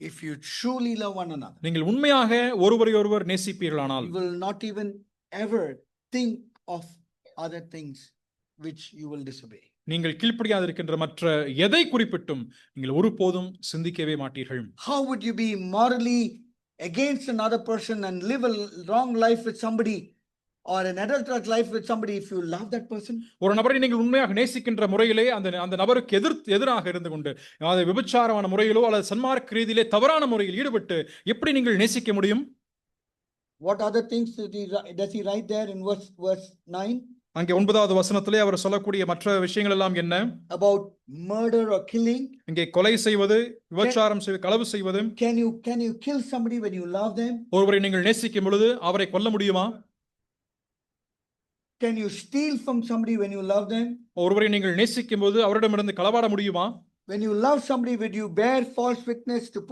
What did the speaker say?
if you truly love one another, நீங்கள் உண்மையாக ஒருவரையொருவர் நேசிப்பீர்களானால் you will not even ever think of other things which you will disobey. நீங்கள் கீழ்ப்படியாதிருக்கின்ற மற்ற எதை குறிப்பிட்டும் நீங்கள் ஒருபோதும் சிந்திக்கவே மாட்டீர்கள். How would you be morally against another person and live a wrong life with somebody or an adulterous life with somebody if you love that person? ஒரு நபரை நீங்கள் உண்மையாக நேசிக்கின்ற முறையிலே அந்த நபருக்கு எதிராக இருந்து கொண்டு அது விபச்சாரமான முறையிலோ அல்லது சன்மார்க்க ரீதியிலே தவறான முறையில் ஈடுபட்டு எப்படி நீங்கள் நேசிக்க முடியும்? What other things does he write there in verse 9? அங்கே 9வது வசனத்திலே அவர் சொல்லக்கூடிய மற்ற விஷயங்கள் எல்லாம் என்ன? About murder or killing. இங்கே கொலை செய்வது, விபச்சாரம் செய்வது, களவு செய்வது. Can you kill somebody when you love them? ஒருவரை நீங்கள் நேசிக்கும் பொழுது அவரை கொல்ல முடியுமா? Can you steal from somebody when you love them? ஒருவரை நீங்கள் நேசிக்கும் போது அவரிடமிருந்து களவாட முடியுமா? When you love somebody, would you bear false witness to put